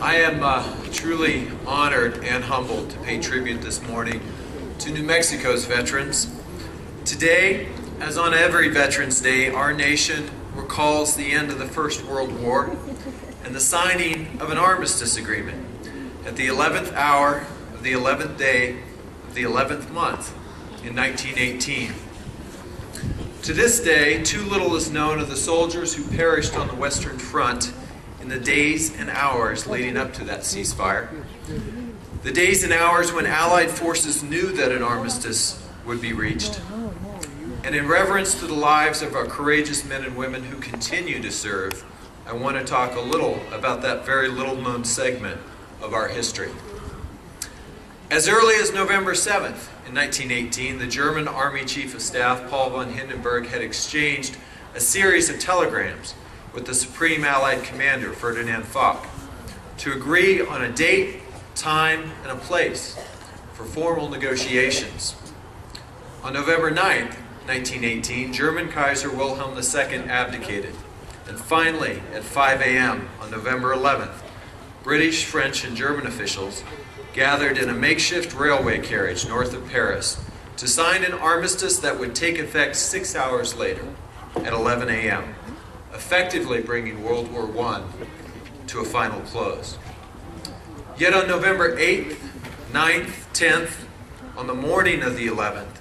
I am truly honored and humbled to pay tribute this morning to New Mexico's veterans. Today, as on every Veterans Day, our nation recalls the end of the First World War and the signing of an armistice agreement at the 11th hour of the 11th day of the 11th month in 1918. To this day, too little is known of the soldiers who perished on the Western Front in the days and hours leading up to that ceasefire. The days and hours when Allied forces knew that an armistice would be reached. And in reverence to the lives of our courageous men and women who continue to serve, I want to talk a little about that very little-known segment of our history. As early as November 7th in 1918, the German Army Chief of Staff, Paul von Hindenburg, had exchanged a series of telegrams with the Supreme Allied Commander, Ferdinand Foch, to agree on a date, time, and a place for formal negotiations. On November 9th, 1918, German Kaiser Wilhelm II abdicated, and finally, at 5 a.m. on November 11th, British, French, and German officials gathered in a makeshift railway carriage north of Paris to sign an armistice that would take effect 6 hours later at 11 a.m., effectively bringing World War I to a final close. Yet on November 8th, 9th, 10th, on the morning of the 11th,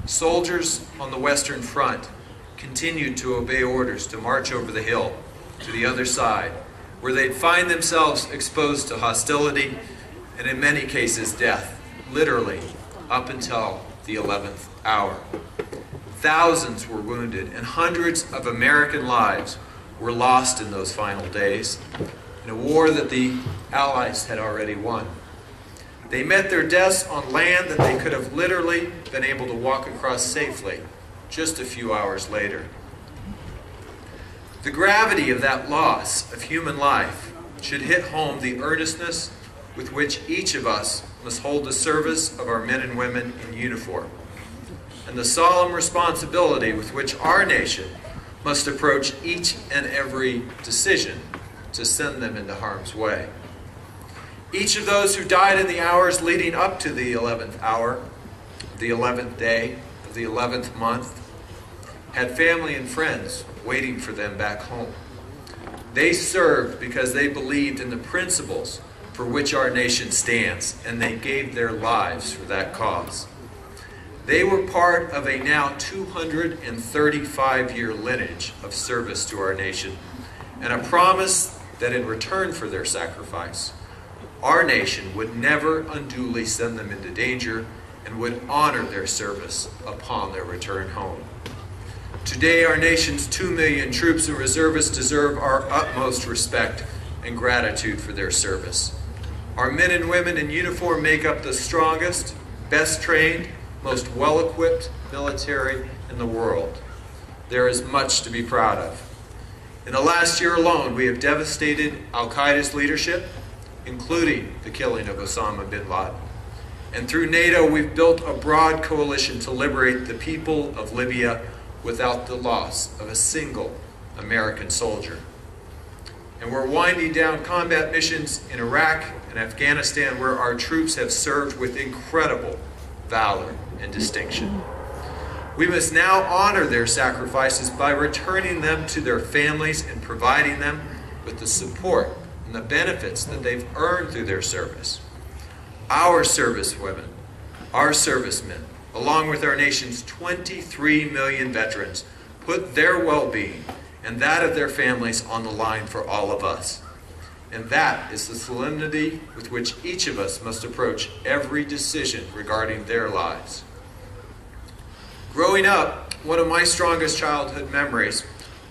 soldiers on the Western Front continued to obey orders to march over the hill to the other side, where they'd find themselves exposed to hostility and in many cases death, literally up until the 11th hour. Thousands were wounded and hundreds of American lives were lost in those final days in a war that the Allies had already won. They met their deaths on land that they could have literally been able to walk across safely just a few hours later. The gravity of that loss of human life should hit home the earnestness with which each of us must hold the service of our men and women in uniform, and the solemn responsibility with which our nation must approach each and every decision to send them into harm's way. Each of those who died in the hours leading up to the 11th hour, the 11th day of the 11th month, had family and friends waiting for them back home. They served because they believed in the principles for which our nation stands, and they gave their lives for that cause. They were part of a now 235-year lineage of service to our nation, and a promise that in return for their sacrifice, our nation would never unduly send them into danger and would honor their service upon their return home. Today, our nation's 2 million troops and reservists deserve our utmost respect and gratitude for their service. Our men and women in uniform make up the strongest, best trained, most well-equipped military in the world. There is much to be proud of. In the last year alone, we have devastated Al-Qaeda's leadership, including the killing of Osama bin Laden. And through NATO, we've built a broad coalition to liberate the people of Libya without the loss of a single American soldier. And we're winding down combat missions in Iraq and Afghanistan, where our troops have served with incredible valor and distinction. We must now honor their sacrifices by returning them to their families and providing them with the support and the benefits that they've earned through their service. Our servicewomen, our servicemen, along with our nation's 23 million veterans, put their well-being and that of their families on the line for all of us. And that is the solemnity with which each of us must approach every decision regarding their lives. Growing up, one of my strongest childhood memories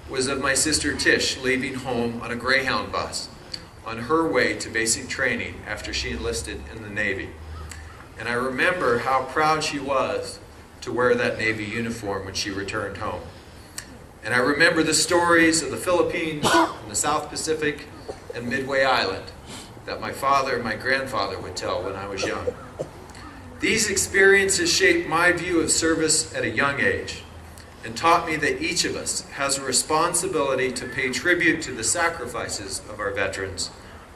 was of my sister Tish leaving home on a Greyhound bus on her way to basic training after she enlisted in the Navy. And I remember how proud she was to wear that Navy uniform when she returned home. And I remember the stories of the Philippines and the South Pacific and Midway Island that my father and my grandfather would tell when I was young. These experiences shaped my view of service at a young age and taught me that each of us has a responsibility to pay tribute to the sacrifices of our veterans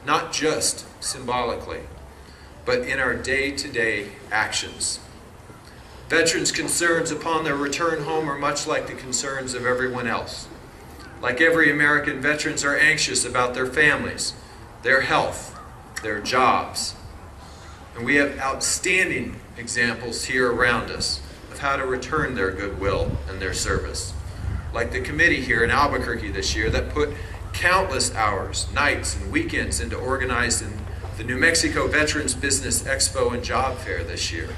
not just symbolically, but in our day-to-day actions. Veterans' concerns upon their return home are much like the concerns of everyone else. Like every American, veterans are anxious about their families, their health, their jobs. And we have outstanding examples here around us of how to return their goodwill and their service. Like the committee here in Albuquerque this year that put countless hours, nights, and weekends into organizing the New Mexico Veterans Business Expo and Job Fair this year.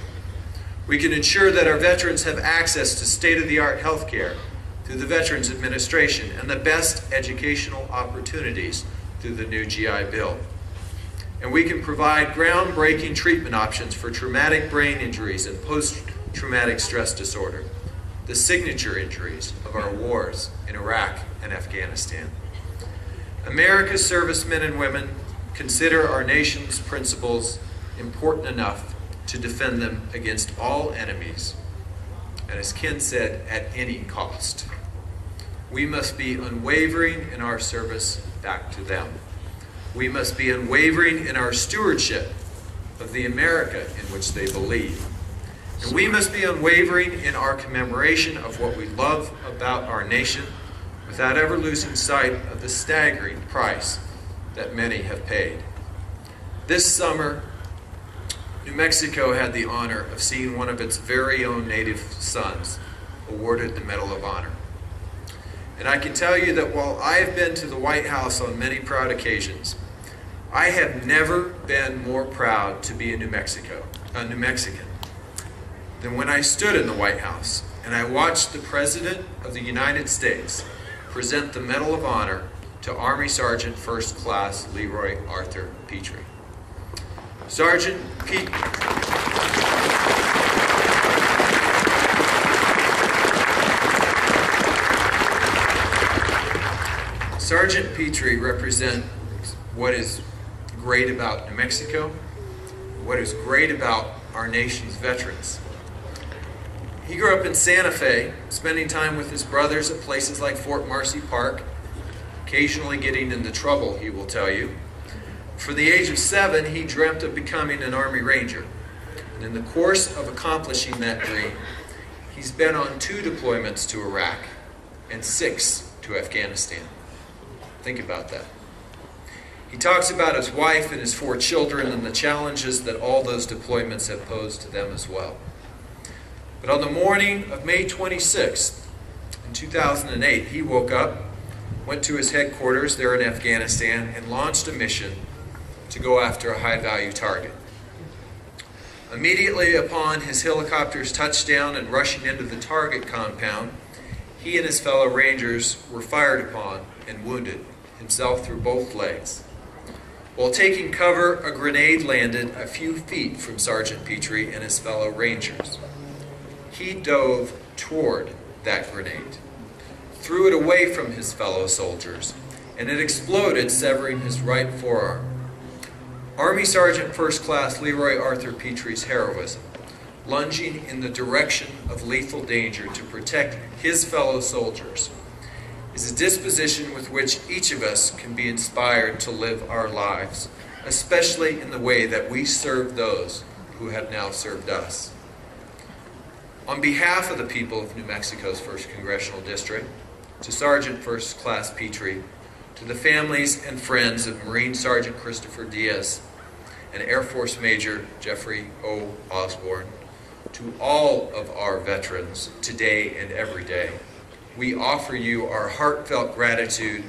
We can ensure that our veterans have access to state-of-the-art health care through the Veterans Administration and the best educational opportunities through the new GI Bill. And we can provide groundbreaking treatment options for traumatic brain injuries and post-traumatic stress disorder, the signature injuries of our wars in Iraq and Afghanistan. America's servicemen and women consider our nation's principles important enough to defend them against all enemies, and as Ken said, at any cost. We must be unwavering in our service back to them. We must be unwavering in our stewardship of the America in which they believe. And we must be unwavering in our commemoration of what we love about our nation without ever losing sight of the staggering price that many have paid. This summer, New Mexico had the honor of seeing one of its very own native sons awarded the Medal of Honor. And I can tell you that while I have been to the White House on many proud occasions, I have never been more proud to be a New Mexican than when I stood in the White House and I watched the President of the United States present the Medal of Honor to Army Sergeant First Class Leroy Arthur Petrie. Sergeant Petrie represents what is great about New Mexico, what is great about our nation's veterans. He grew up in Santa Fe, spending time with his brothers at places like Fort Marcy Park, occasionally getting into trouble, he will tell you. From the age of 7, he dreamt of becoming an Army Ranger. And in the course of accomplishing that dream, he's been on 2 deployments to Iraq and 6 to Afghanistan. Think about that. He talks about his wife and his 4 children and the challenges that all those deployments have posed to them as well. But on the morning of May 26th, in 2008, he woke up, went to his headquarters there in Afghanistan, and launched a mission to go after a high-value target. Immediately upon his helicopter's touchdown and rushing into the target compound, he and his fellow Rangers were fired upon and wounded, himself through both legs. While taking cover, a grenade landed a few feet from Sergeant Petrie and his fellow Rangers. He dove toward that grenade, threw it away from his fellow soldiers, and it exploded, severing his right forearm. Army Sergeant First Class Leroy Arthur Petrie's heroism, lunging in the direction of lethal danger to protect his fellow soldiers, is a disposition with which each of us can be inspired to live our lives, especially in the way that we serve those who have now served us. On behalf of the people of New Mexico's 1st Congressional District, to Sergeant First Class Petrie, to the families and friends of Marine Sergeant Christopher Diaz and Air Force Major Jeffrey O. Osborne, to all of our veterans today and every day, we offer you our heartfelt gratitude,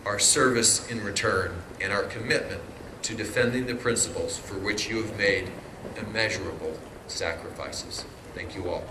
our service in return, and our commitment to defending the principles for which you have made immeasurable sacrifices. Thank you all.